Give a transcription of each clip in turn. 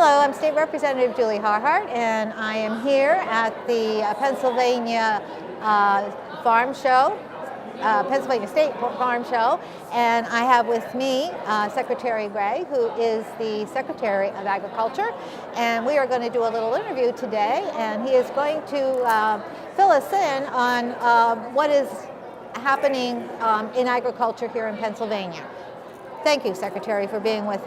Hello, I'm State Representative Julie Harhart, and I am here at the Pennsylvania Farm Show, Pennsylvania State Farm Show, and I have with me Secretary Greig, who is the Secretary of Agriculture, and we are going to do a little interview today, and he is going to fill us in on what is happening in agriculture here in Pennsylvania. Thank you, Secretary, for being with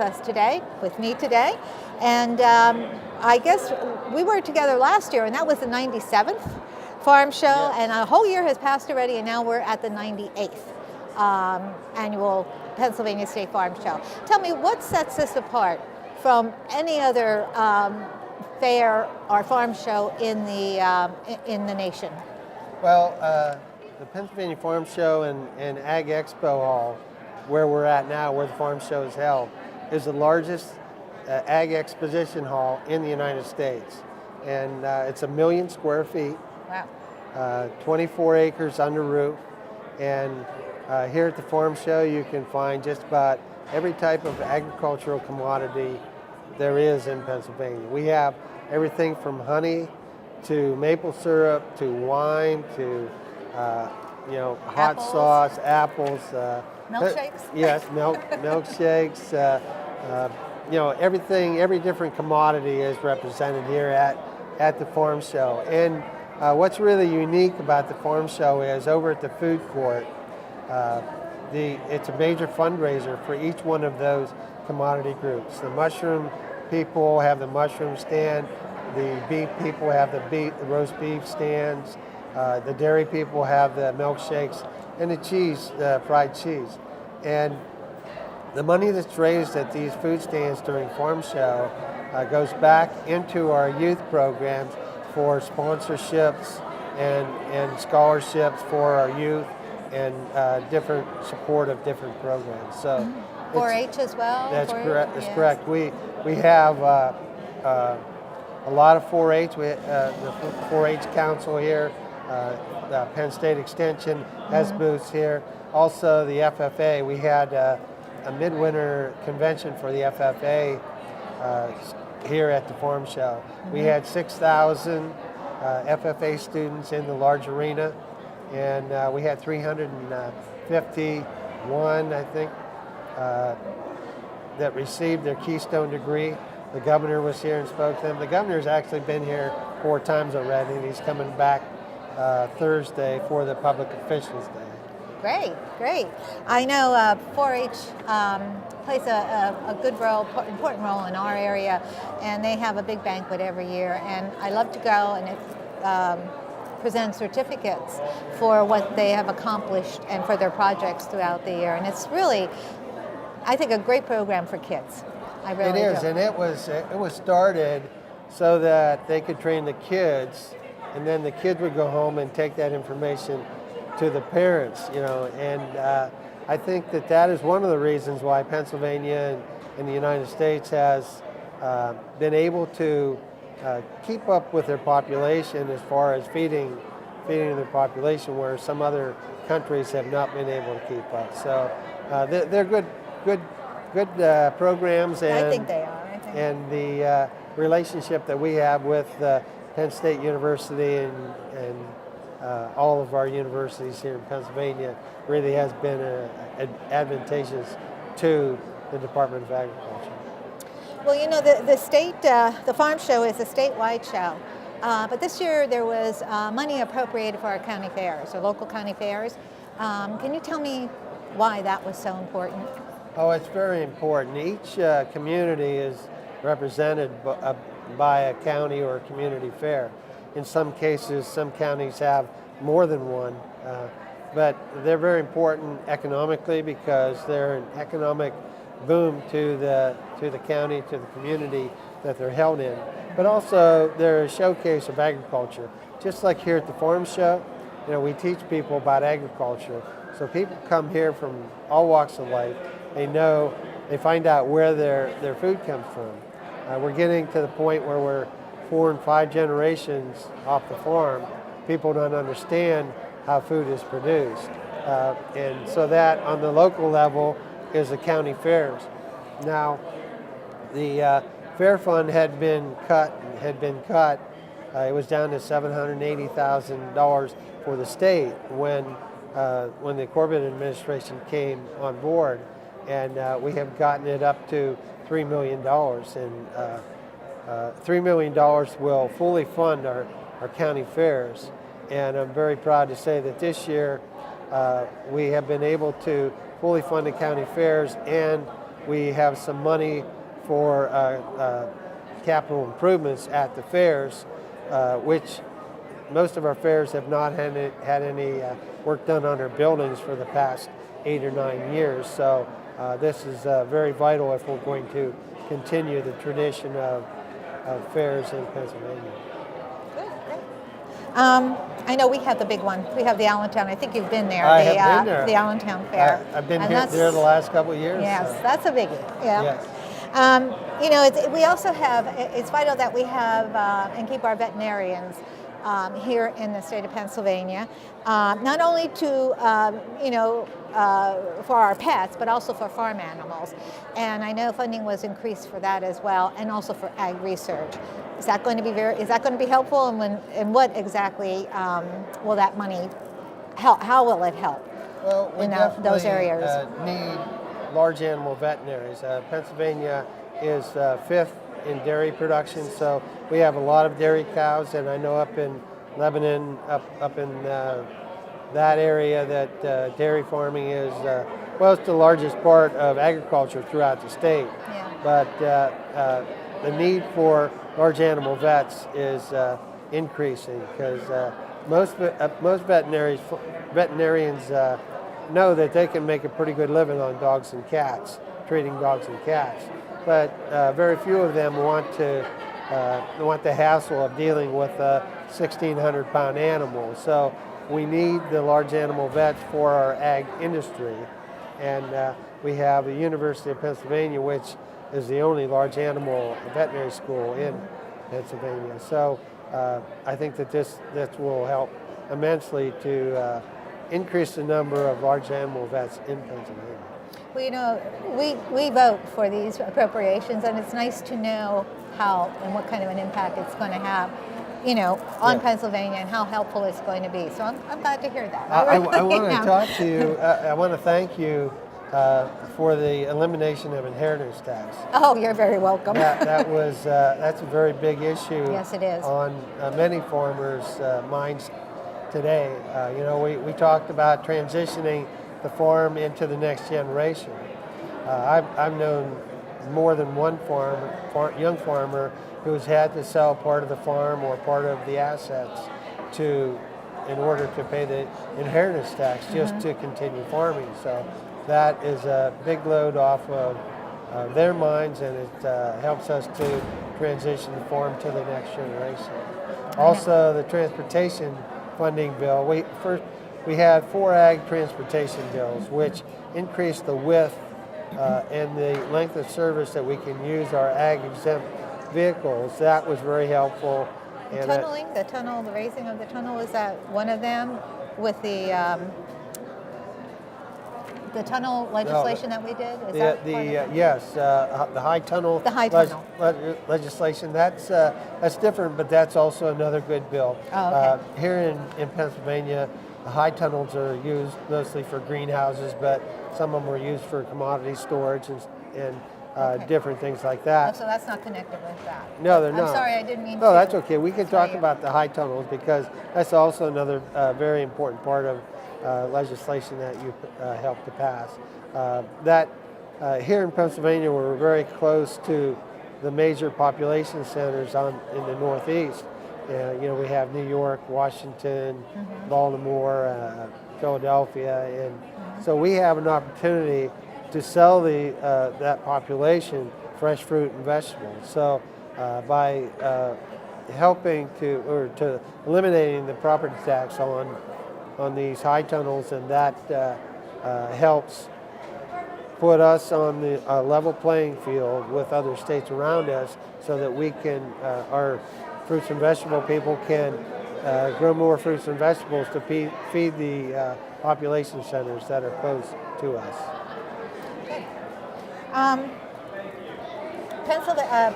me today. And I guess we were together last year, and that was the 97th Farm Show, yes. And a whole year has passed already, and now we're at the 98th annual Pennsylvania State Farm Show. Tell me, what sets this apart from any other fair or farm show in the nation? Well, the Pennsylvania Farm Show and Ag Expo Hall, where we're at now, where the farm show is held, is the largest ag exposition hall in the United States. And it's 1 million square feet. Wow. 24 acres under roof. And here at the farm show, you can find just about every type of agricultural commodity there is in Pennsylvania. We have everything from honey to maple syrup to wine to hot sauce, apples. Milkshakes? Yes, milkshakes. Every different commodity is represented here at the farm show. And what's really unique about the farm show is over at the food court, it's a major fundraiser for each one of those commodity groups. The mushroom people have the mushroom stand, the beef people have the roast beef stands, the dairy people have the milkshakes, and the cheese, fried cheese. And the money that's raised at these food stands during Farm Show goes back into our youth programs for sponsorships and scholarships for our youth and different support of different programs. So 4-H as well? That's correct. That's correct. We have a lot of 4-H. The 4-H Council here. The Penn State Extension has booths here. Also, the FFA, we had a midwinter convention for the FFA here at the farm show. We had 6,000 FFA students in the large arena, and we had 351, I think, that received their Keystone degree. The governor was here and spoke to them. The governor's actually been here 4 times already, and he's coming back Thursday for the Public Officials Day. Great. I know 4-H plays a good role, important role in our area, and they have a big banquet every year, and I love to go, and it presents certificates for what they have accomplished and for their projects throughout the year, and it's really, I think, a great program for kids. I really do. It is, and it was started so that they could train the kids, and then the kids would go home and take that information to the parents, and I think that is one of the reasons why Pennsylvania and the United States has been able to keep up with their population as far as feeding their population, where some other countries have not been able to keep up. So they're good programs, and I think they are. And the relationship that we have with Penn State University and all of our universities here in Pennsylvania really has been advantageous to the Department of Agriculture. Well, the farm show is a statewide show, but this year there was money appropriated for our county fairs, or local county fairs. Can you tell me why that was so important? Oh, it's very important. Each community is represented by a county or a community fair. In some cases, some counties have more than one, but they're very important economically because they're an economic boom to the county, to the community that they're held in. But also, they're a showcase of agriculture. Just like here at the farm show, we teach people about agriculture. So people come here from all walks of life. They find out where their food comes from. We're getting to the point where we're 4 and 5 generations off the farm. People don't understand how food is produced. And so that on the local level is the county fairs. Now, the fair fund had been cut. It was down to $780,000 for the state when the Corbett administration came on board, and we have gotten it up to $3 million, and $3 million will fully fund our county fairs. And I'm very proud to say that this year we have been able to fully fund the county fairs, and we have some money for capital improvements at the fairs, which most of our fairs have not had any work done on their buildings for the past 8 or 9 years. So this is very vital if we're going to continue the tradition of fairs in Pennsylvania. Good, great. I know we have the big one. We have the Allentown. I think you've been there. I have been there. The Allentown Fair. I've been there the last couple of years. Yes, so. that's a biggie. Yeah. Yes. We also have, it's vital that we have and keep our veterinarians here in the state of Pennsylvania, not only to, for our pets, but also for farm animals. And I know funding was increased for that as well, and also for ag research. Is that going to be helpful, and what exactly will that money help? How will it help? Well, we those areas need large animal veterinaries. Pennsylvania is fifth in dairy production, so we have a lot of dairy cows, and I know up in Lebanon, up in that area, that dairy farming is, it's the largest part of agriculture throughout the state. Yeah. But the need for large animal vets is increasing, because most veterinarians know that they can make a pretty good living on dogs and cats, treating dogs and cats. But very few of them want the hassle of dealing with a 1,600-pound animal. So we need the large animal vets for our ag industry. And we have the University of Pennsylvania, which is the only large animal veterinary school in Pennsylvania. So I think that this will help immensely to increase the number of large animal vets in Pennsylvania. Well, we vote for these appropriations, and it's nice to know how and what kind of an impact it's going to have, on Pennsylvania, and how helpful it's going to be. So I'm glad to hear that. I want to talk to you. I want to thank you for the elimination of inheritance tax. Oh, you're very welcome. That's a very big issue. Yes, it is. On many farmers' minds today. We talked about transitioning the farm into the next generation. I've known more than one young farmer who's had to sell part of the farm or part of the assets in order to pay the inheritance tax just to continue farming. So that is a big load off of their minds, and it helps us to transition the farm to the next generation. Also, the transportation funding bill. We had 4 ag transportation bills, which increased the width and the length of service that we can use our ag exempt vehicles. That was very helpful. And tunneling, the raising of the tunnel, is that one of them with the tunnel legislation that we did? Yes, the high tunnel. The high tunnel legislation. That's different, but that's also another good bill. Oh, okay. Here in Pennsylvania, the high tunnels are used mostly for greenhouses, but some of them are used for commodity storage and different things like that. Oh, so that's not connected with that? No, they're not. I'm sorry, I didn't mean to. No, that's okay. We can talk about the high tunnels, because that's also another very important part of legislation that you helped to pass. Here in Pennsylvania, we're very close to the major population centers in the Northeast. We have New York, Washington, Baltimore, Philadelphia, and so we have an opportunity to sell that population fresh fruit and vegetables. So by helping to eliminating the property tax on these high tunnels, and that helps put us on the level playing field with other states around us, so that we can our fruits and vegetable people can grow more fruits and vegetables to feed the population centers that are close to us. Pennsylvania,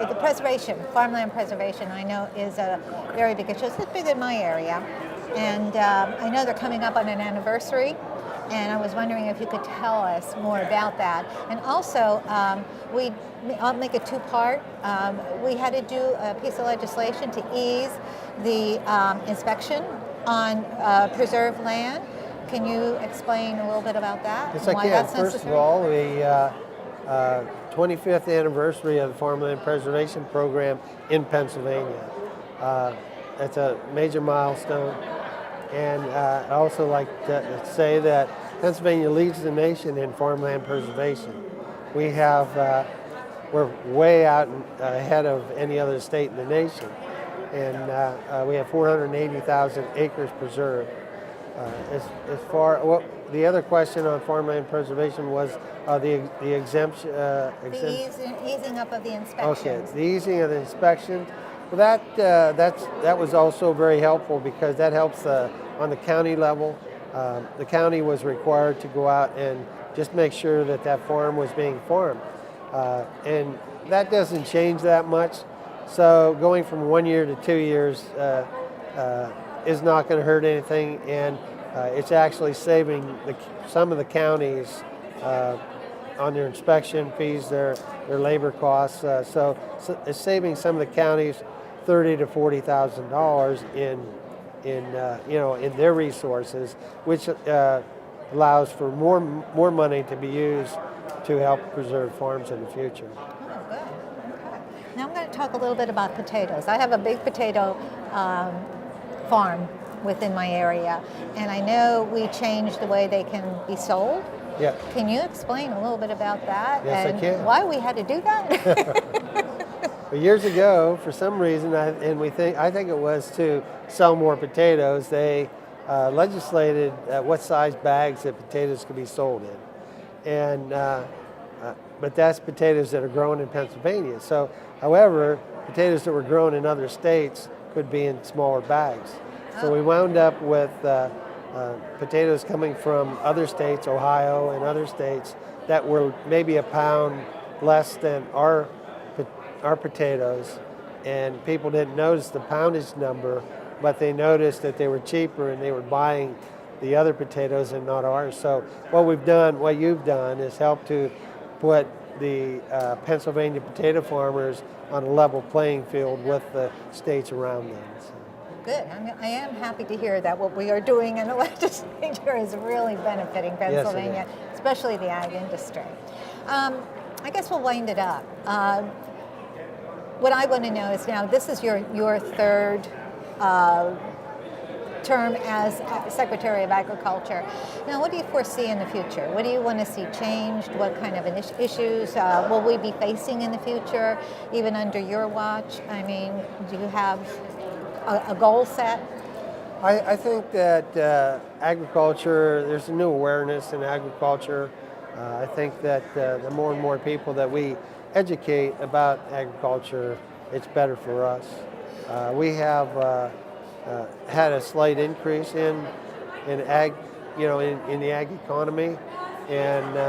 the preservation, farmland preservation, I know is a very big issue. It's big in my area, and I know they're coming up on an anniversary. And I was wondering if you could tell us more about that. And also, I'll make it two-part. We had to do a piece of legislation to ease the inspection on preserved land. Can you explain a little bit about that? Yes, and I why can. that's First necessary? of all, the 25th anniversary of the Farmland Preservation Program in Pennsylvania. It's a major milestone. And I'd also like to say that Pennsylvania leads the nation in farmland preservation. We're way out ahead of any other state in the nation. And we have 480,000 acres preserved. The other question on farmland preservation was the exemption. The easing up of the inspections. Okay, the easing of the inspection. Well, that was also very helpful because that helps on the county level. The county was required to go out and just make sure that that farm was being farmed, and that doesn't change that much. So going from 1 year to 2 years is not going to hurt anything, and it's actually saving some of the counties on their inspection fees, their labor costs. So it's saving some of the counties $30,000 to $40,000 in their resources, which allows for more money to be used to help preserve farms in the future. Oh, good. Okay. Now I'm going to talk a little bit about potatoes. I have a big potato farm within my area, and I know we changed the way they can be sold. Yeah. Can you explain a little bit about that? Yes, and I can. Why we had to do that? Well, years ago, for some reason, I think it was to sell more potatoes, they legislated what size bags that potatoes could be sold in. And but that's potatoes that are grown in Pennsylvania. So, however, potatoes that were grown in other states could be in smaller bags. So we wound up with potatoes coming from other states, Ohio and other states, that were maybe a pound less than our potatoes, and people didn't notice the poundage number, but they noticed that they were cheaper and they were buying the other potatoes and not ours. So what you've done is help to put the Pennsylvania potato farmers on a level playing field with the states around them. So. Good. I am happy to hear that what we are doing in the legislature is really benefiting Pennsylvania, yes, especially the ag industry. I guess we'll wind it up. What I want to know is now this is your third term as Secretary of Agriculture. Now, what do you foresee in the future? What do you want to see changed? What kind of issues will we be facing in the future, even under your watch? I mean, do you have a goal set? I think that agriculture, there's a new awareness in agriculture. I think that the more and more people that we educate about agriculture, it's better for us. We have had a slight increase in ag, in the ag economy, and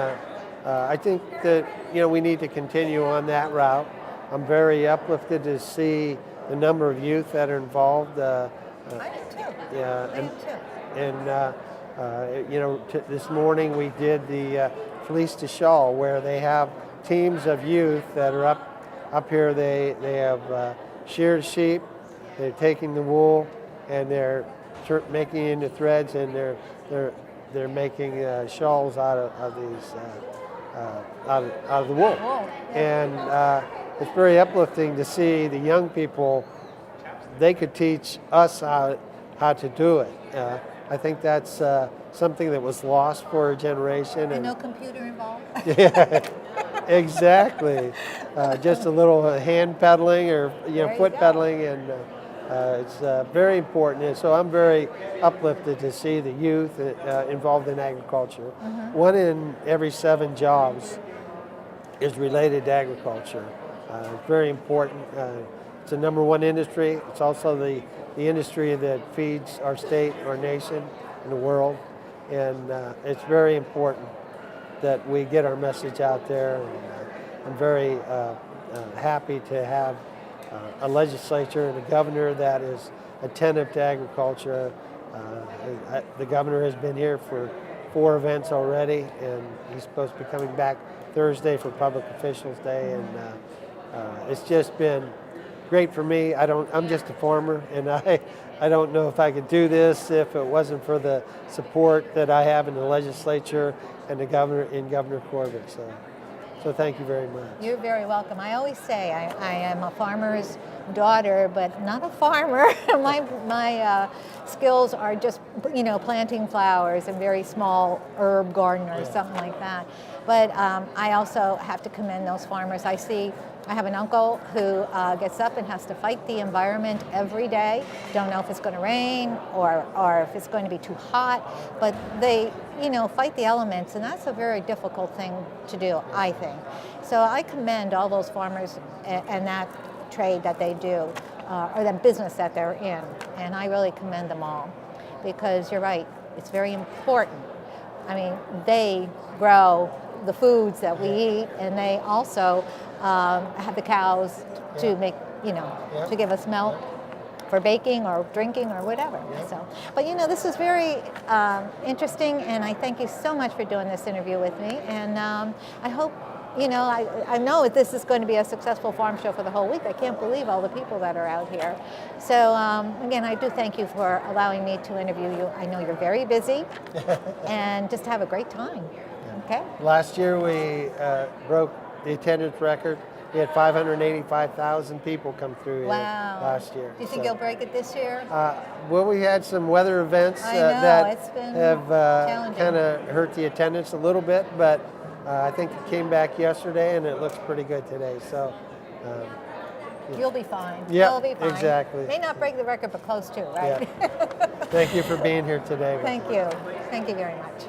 I think that we need to continue on that route. I'm very uplifted to see the number of youth that are involved. I do too. Yeah, I do too. this morning we did the Fleece to Shawl, where they have teams of youth that are up here. They have sheared sheep. They're taking the wool and they're making it into threads, and they're making shawls out of these out of the wool. And it's very uplifting to see the young people. They could teach us how to do it. I think that's something that was lost for a generation. And no computer involved? Yeah, exactly. Just a little hand pedaling or foot pedaling, and it's very important. And so I'm very uplifted to see the youth involved in agriculture. Mm-hmm. 1 in every 7 jobs is related to agriculture. It's very important. It's the #1 industry. It's also the industry that feeds our state, our nation, and the world. And it's very important that we get our message out there. And I'm very happy to have a legislature and a governor that is attentive to agriculture. The governor has been here for 4 events already, and he's supposed to be coming back Thursday for Public Officials Day, and it's just been great for me. I'm just a farmer, and I don't know if I could do this if it wasn't for the support that I have in the legislature and the Governor Corbett. So thank you very much. You're very welcome. I always say I am a farmer's daughter, but not a farmer. my skills are just, planting flowers and very small herb garden or something like that. But I also have to commend those farmers. I have an uncle who gets up and has to fight the environment every day. Don't know if it's going to rain or if it's going to be too hot, but they, fight the elements, and that's a very difficult thing to do, I think. So I commend all those farmers and that trade that they do, or that business that they're in, and I really commend them all, because you're right, it's very important. I mean, they grow the foods that we eat, and they also have the cows to make, to give us milk for baking or drinking or whatever. So, but this is very interesting, and I thank you so much for doing this interview with me. And I hope, I know that this is going to be a successful farm show for the whole week. I can't believe all the people that are out here. So again, I do thank you for allowing me to interview you. I know you're very busy, and just have a great time. Okay. Last year we broke the attendance record. We had 585,000 people come through here last year. Do you think you'll break it this year? Well, we had some weather events that have kind of hurt the attendance a little bit, but I think it came back yesterday and it looks pretty good today. So you'll be fine. Yeah, you'll be fine. Exactly. May not break the record, but close to, right? Yeah. Thank you for being here today. Thank you. Thank you very much.